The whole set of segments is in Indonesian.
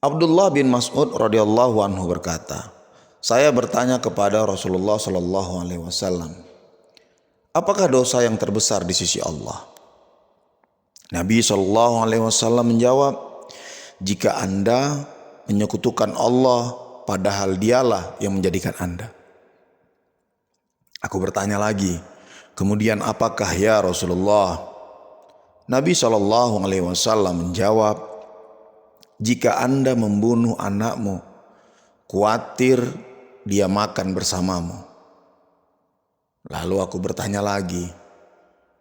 Abdullah bin Mas'ud radhiyallahu anhu berkata, saya bertanya kepada Rasulullah sallallahu alaihi wasallam, apakah dosa yang terbesar di sisi Allah? Nabi sallallahu alaihi wasallam menjawab, jika Anda menyekutukan Allah padahal Dialah yang menjadikan Anda. Aku bertanya lagi, kemudian apakah ya Rasulullah? Nabi sallallahu alaihi wasallam menjawab, jika Anda membunuh anakmu, khawatir dia makan bersamamu. Lalu aku bertanya lagi,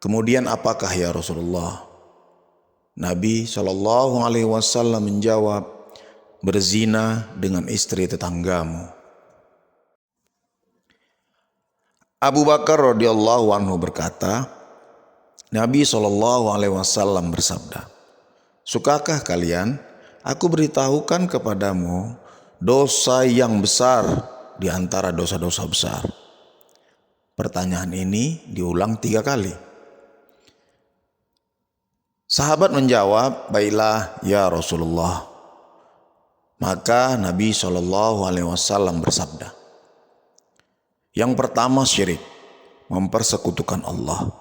kemudian apakah ya Rasulullah? Nabi sallallahu alaihi wasallam menjawab, berzina dengan istri tetanggamu. Abu Bakar radhiyallahu anhu berkata, Nabi sallallahu alaihi wasallam bersabda, sukakah kalian aku beritahukan kepadamu dosa yang besar di antara dosa-dosa besar? Pertanyaan ini diulang 3 kali. Sahabat menjawab, baiklah ya Rasulullah. Maka Nabi SAW bersabda, yang pertama syirik, mempersekutukan Allah.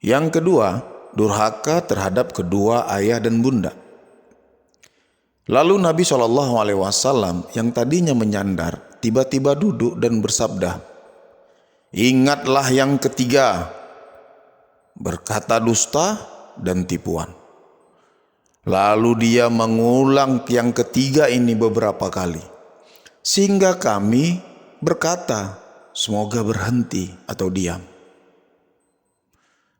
Yang kedua, durhaka terhadap kedua ayah dan bunda. Lalu Nabi SAW yang tadinya menyandar tiba-tiba duduk dan bersabda, ingatlah yang ketiga, berkata dusta dan tipuan. Lalu dia mengulang yang ketiga ini beberapa kali, sehingga kami berkata, semoga berhenti atau diam.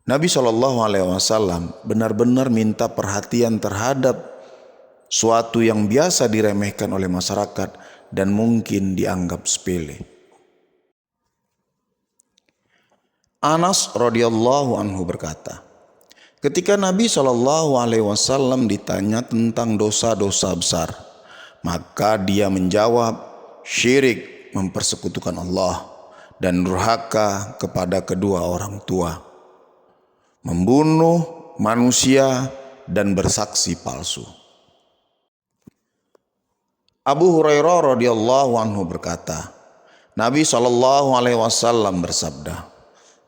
Nabi SAW benar-benar minta perhatian terhadap suatu yang biasa diremehkan oleh masyarakat dan mungkin dianggap sepele. Anas radhiyallahu anhu berkata, ketika Nabi SAW ditanya tentang dosa-dosa besar, maka dia menjawab, syirik, mempersekutukan Allah, dan durhaka kepada kedua orang tua, membunuh manusia, dan bersaksi palsu. Abu Hurairah radhiyallahu anhu berkata, Nabi SAW bersabda,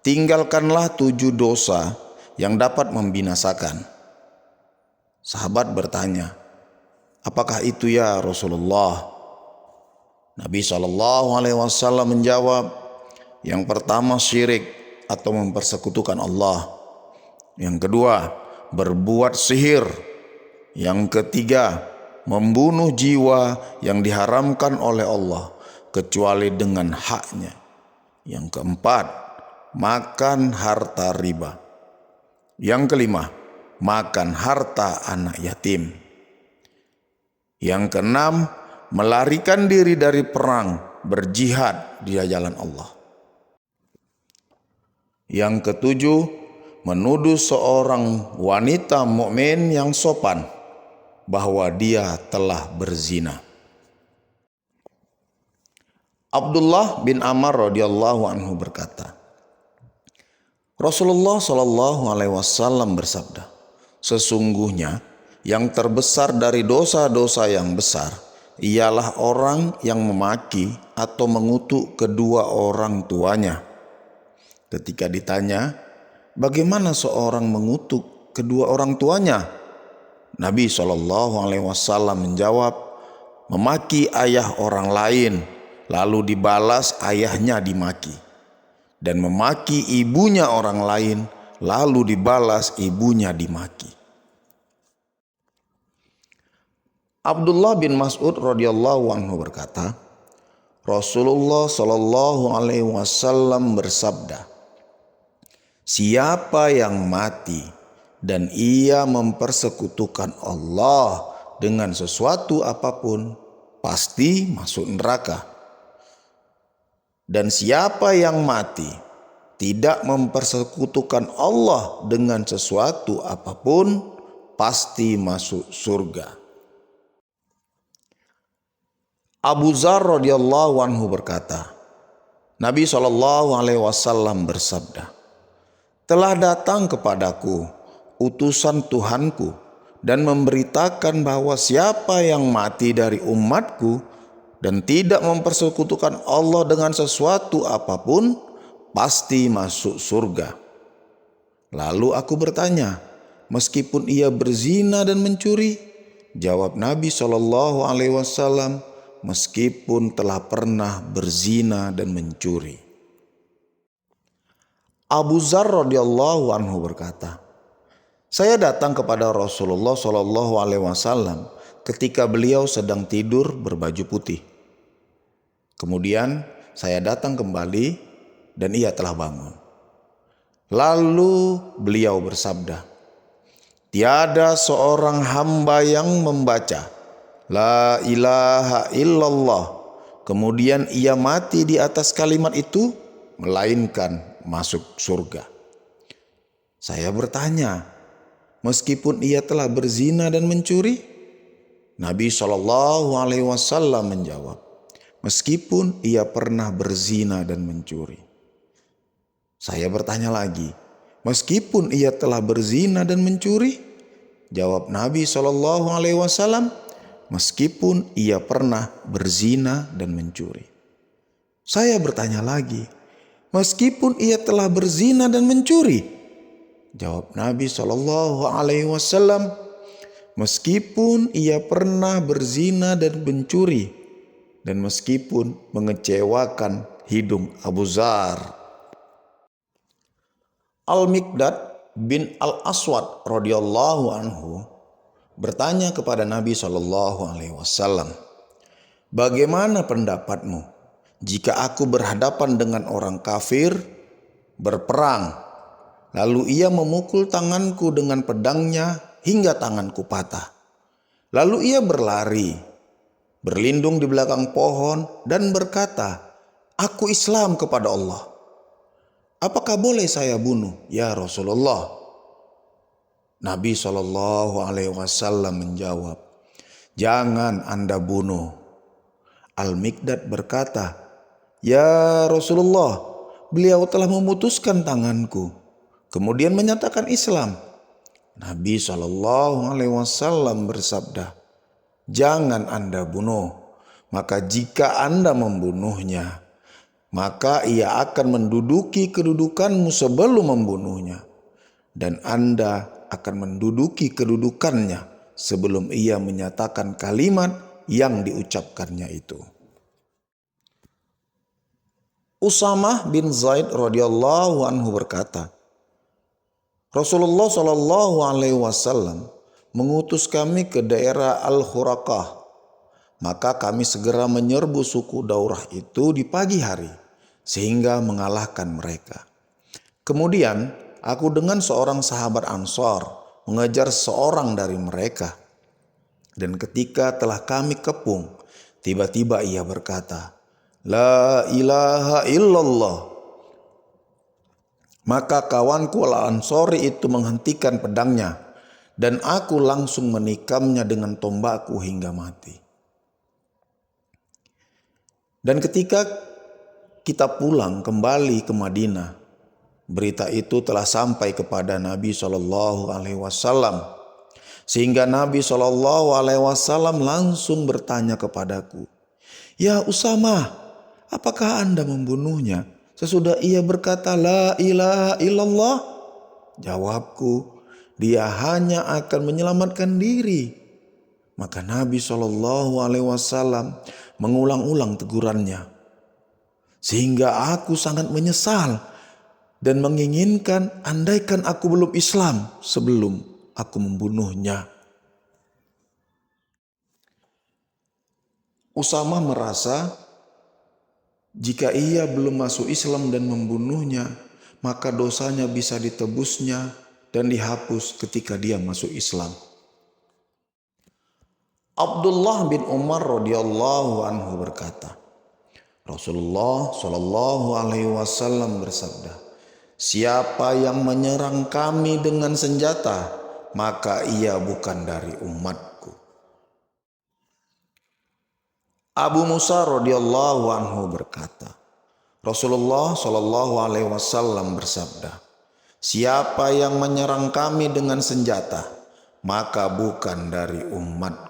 tinggalkanlah 7 dosa yang dapat membinasakan. Sahabat bertanya, apakah itu ya Rasulullah? Nabi SAW menjawab, yang pertama syirik atau mempersekutukan Allah. Yang kedua, berbuat sihir. Yang ketiga, membunuh jiwa yang diharamkan oleh Allah kecuali dengan haknya. Yang keempat, makan harta riba. Yang kelima, makan harta anak yatim. Yang keenam, melarikan diri dari perang, berjihad di jalan Allah. Yang ketujuh, menuduh seorang wanita mukmin yang sopan bahwa dia telah berzina. Abdullah bin Amr radhiyallahu anhu berkata, Rasulullah SAW bersabda, sesungguhnya yang terbesar dari dosa-dosa yang besar ialah orang yang memaki atau mengutuk kedua orang tuanya. Ketika ditanya, bagaimana seorang mengutuk kedua orang tuanya? Nabi SAW menjawab, memaki ayah orang lain, lalu dibalas ayahnya dimaki. Dan memaki ibunya orang lain, lalu dibalas ibunya dimaki. Abdullah bin Mas'ud radhiyallahu anhu berkata, Rasulullah SAW bersabda, siapa yang mati dan ia mempersekutukan Allah dengan sesuatu apapun, pasti masuk neraka. Dan siapa yang mati tidak mempersekutukan Allah dengan sesuatu apapun, pasti masuk surga. Abu Dzar radhiyallahu anhu berkata, Nabi SAW bersabda, telah datang kepadaku utusan Tuhanku dan memberitakan bahwa siapa yang mati dari umatku dan tidak mempersekutukan Allah dengan sesuatu apapun, pasti masuk surga. Lalu aku bertanya, meskipun ia berzina dan mencuri? Jawab Nabi SAW, meskipun telah pernah berzina dan mencuri. Abu Dzar radhiyallahu anhu berkata, saya datang kepada Rasulullah SAW ketika beliau sedang tidur berbaju putih. Kemudian saya datang kembali dan ia telah bangun. Lalu beliau bersabda, tiada seorang hamba yang membaca La ilaha illallah, kemudian ia mati di atas kalimat itu, melainkan masuk surga. Saya bertanya, meskipun ia telah berzina dan mencuri? Nabi SAW menjawab, meskipun ia pernah berzina dan mencuri. Saya bertanya lagi, meskipun ia telah berzina dan mencuri? Jawab Nabi SAW, meskipun ia pernah berzina dan mencuri. Saya bertanya lagi, meskipun ia telah berzina dan mencuri? Jawab Nabi SAW, meskipun ia pernah berzina dan mencuri, dan meskipun mengecewakan hidung Abu Dzar. Al-Miqdad bin Al-Aswad radhiyallahu anhu bertanya kepada Nabi SAW, bagaimana pendapatmu jika aku berhadapan dengan orang kafir berperang, lalu ia memukul tanganku dengan pedangnya hingga tanganku patah. Lalu ia berlari, berlindung di belakang pohon dan berkata, aku Islam kepada Allah. Apakah boleh saya bunuh, ya Rasulullah? Nabi SAW menjawab, jangan Anda bunuh. Al-Miqdad berkata, ya Rasulullah, beliau telah memutuskan tanganku, kemudian menyatakan Islam. Nabi SAW bersabda, jangan Anda bunuh, maka jika Anda membunuhnya, maka ia akan menduduki kedudukanmu sebelum membunuhnya, dan Anda akan menduduki kedudukannya sebelum ia menyatakan kalimat yang diucapkannya itu. Usamah bin Zaid radhiyallahu anhu berkata, Rasulullah SAW mengutus kami ke daerah Al-Khuraqah. Maka kami segera menyerbu suku Daurah itu di pagi hari, sehingga mengalahkan mereka. Kemudian aku dengan seorang sahabat Ansor mengejar seorang dari mereka. Dan ketika telah kami kepung, tiba-tiba ia berkata, La ilaha illallah. Maka kawanku Al-Ansori itu menghentikan pedangnya, dan aku langsung menikamnya dengan tombakku hingga mati. Dan ketika kita pulang kembali ke Madinah, berita itu telah sampai kepada Nabi SAW. Sehingga Nabi SAW langsung bertanya kepadaku, ya Usamah, apakah Anda membunuhnya sesudah ia berkata La ilaha illallah? Jawabku, dia hanya akan menyelamatkan diri. Maka Nabi SAW mengulang-ulang tegurannya, sehingga aku sangat menyesal dan menginginkan andaikan aku belum Islam sebelum aku membunuhnya. Usamah merasa jika ia belum masuk Islam dan membunuhnya, maka dosanya bisa ditebusnya dan dihapus ketika dia masuk Islam. Abdullah bin Umar radhiyallahu anhu berkata, Rasulullah SAW bersabda, siapa yang menyerang kami dengan senjata, maka ia bukan dari umatku. Abu Musa radhiyallahu anhu berkata, Rasulullah SAW bersabda, siapa yang menyerang kami dengan senjata, maka bukan dari umatku.